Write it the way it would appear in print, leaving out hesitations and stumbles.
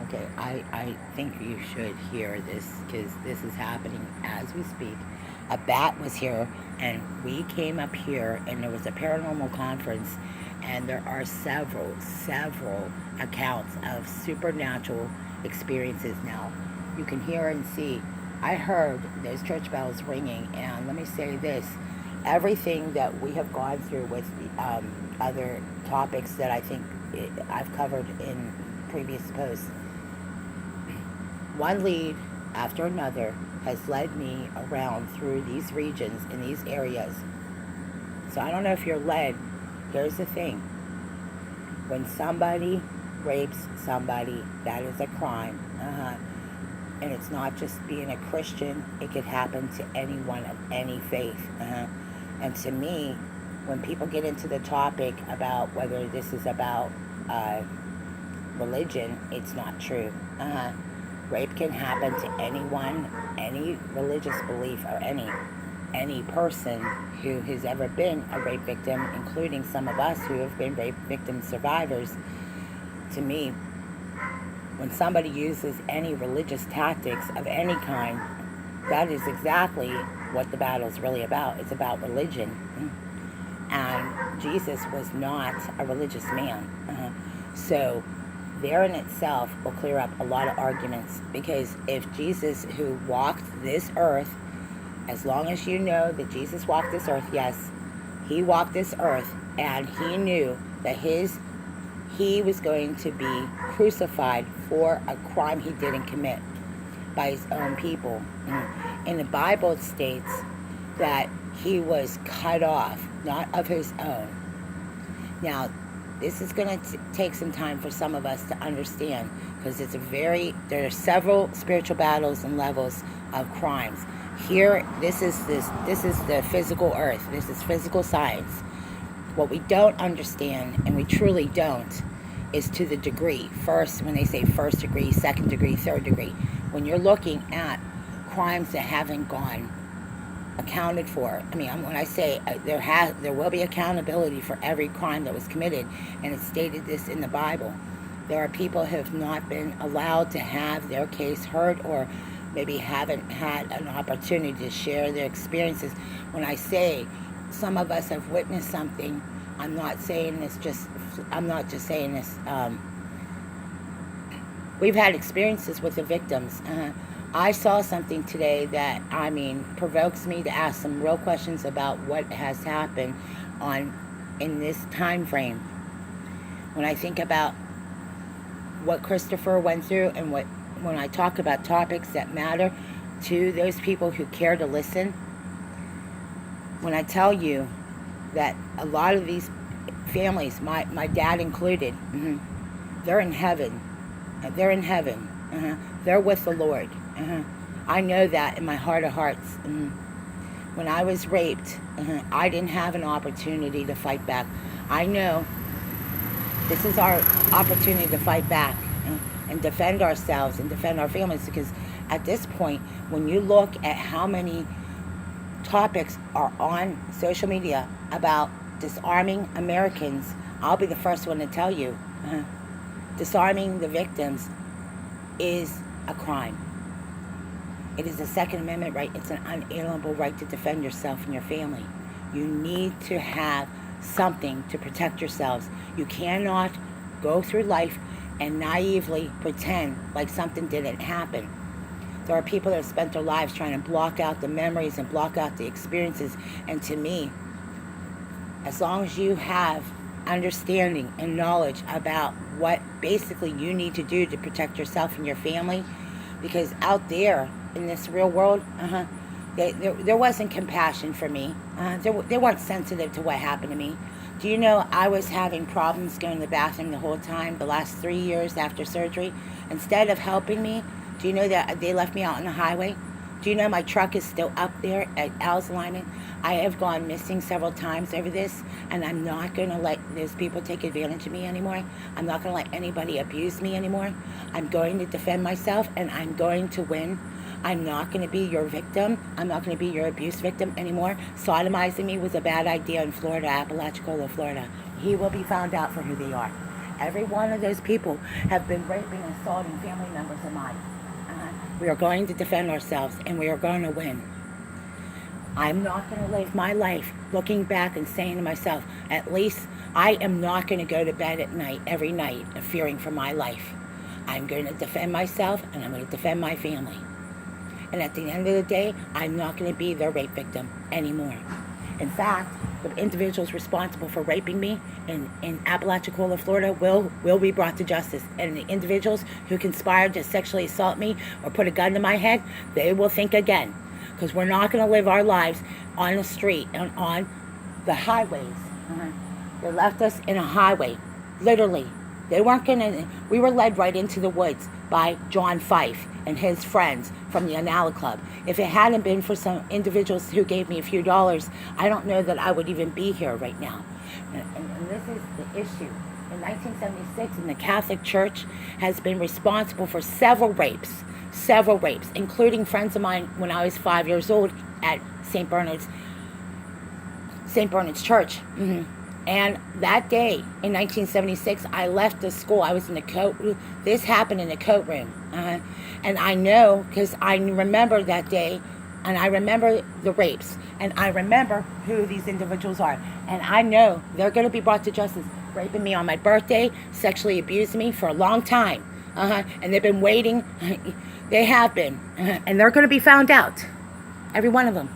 Okay, I think you should hear this because this is happening as we speak. A bat was here, and we came up here, and there was a paranormal conference, and there are several accounts of supernatural experiences now. You can hear and see. I heard those church bells ringing, and let me say this: everything that we have gone through with other topics that I think I've covered in previous posts, one lead after another has led me around through these regions in these areas. So I don't know if you're led. Here's the thing: when somebody rapes somebody, that is a crime. And it's not just being a Christian, it could happen to anyone of any faith. And to me, when people get into the topic about whether this is about religion, it's not true. Rape can happen to anyone, any religious belief, or any person who has ever been a rape victim, including some of us who have been rape victim survivors. To me, when somebody uses any religious tactics of any kind, that is exactly what the battle is really about. It's about religion. And Jesus was not a religious man. So there in itself will clear up a lot of arguments, because if Jesus, who walked this earth, as long as you know that Jesus walked this earth, yes, he walked this earth, and he knew that he was going to be crucified for a crime he didn't commit by his own people. And the Bible states that he was cut off, not of his own. Now, this is going to take some time for some of us to understand, because there are several spiritual battles and levels of crimes. Here, this is the physical earth. This is physical science. What we don't understand, and we truly don't, is to the degree. First, when they say first degree, second degree, third degree, when you're looking at crimes that haven't gone accounted for. I mean, when I say there will be accountability for every crime that was committed, and it stated this in the Bible. There are people who have not been allowed to have their case heard, or maybe haven't had an opportunity to share their experiences. When I say some of us have witnessed something, I'm not just saying this. We've had experiences with the victims. I saw something today that, provokes me to ask some real questions about what has happened in this time frame. When I think about what Christopher went through, and when I talk about topics that matter to those people who care to listen, when I tell you that a lot of these families, my dad included, they're in heaven. They're in heaven. They're with the Lord. I know that in my heart of hearts. When I was raped, I didn't have an opportunity to fight back. I know this is our opportunity to fight back and defend ourselves and defend our families, because at this point, when you look at how many topics are on social media about disarming Americans, I'll be the first one to tell you, disarming the victims is a crime. It is a Second Amendment right. It's an unalienable right to defend yourself and your family. You need to have something to protect yourselves. You cannot go through life and naively pretend like something didn't happen. There are people that have spent their lives trying to block out the memories and block out the experiences. And to me, as long as you have understanding and knowledge about what basically you need to do to protect yourself and your family, because out there in this real world, there wasn't compassion for me. They weren't sensitive to what happened to me. Do you know I was having problems going to the bathroom the whole time, the last 3 years after surgery? Instead of helping me, do you know that they left me out on the highway? Do you know my truck is still up there at Al's alignment? I have gone missing several times over this, and I'm not going to let those people take advantage of me anymore. I'm not going to let anybody abuse me anymore. I'm going to defend myself, and I'm going to win. I'm not going to be your victim. I'm not going to be your abuse victim anymore. Sodomizing me was a bad idea in Florida, Apalachicola, Florida. He will be found out for who they are. Every one of those people have been raping and assaulting family members of mine. We are going to defend ourselves, and we are going to win. I'm not going to live my life looking back and saying to myself, at least I am not going to go to bed at night, every night, fearing for my life. I'm going to defend myself, and I'm going to defend my family. And at the end of the day, I'm not going to be their rape victim anymore. In fact, the individuals responsible for raping me in Apalachicola, Florida will be brought to justice. And the individuals who conspired to sexually assault me or put a gun to my head, they will think again. Because we're not going to live our lives on the street and on the highways. They left us in a highway, literally. They weren't going to, we were led right into the woods by John Fife and his friends from the Anala Club. If it hadn't been for some individuals who gave me a few dollars, I don't know that I would even be here right now. And this is the issue. In 1976, the Catholic Church has been responsible for several rapes, including friends of mine when I was 5 years old at St. Bernard's Church. And that day in 1976, I left the school. I was in the coat. This happened in the coat room. And I know, because I remember that day, and I remember the rapes, and I remember who these individuals are. And I know they're going to be brought to justice, raping me on my birthday, sexually abusing me for a long time. And they've been waiting. They have been. And they're going to be found out. Every one of them.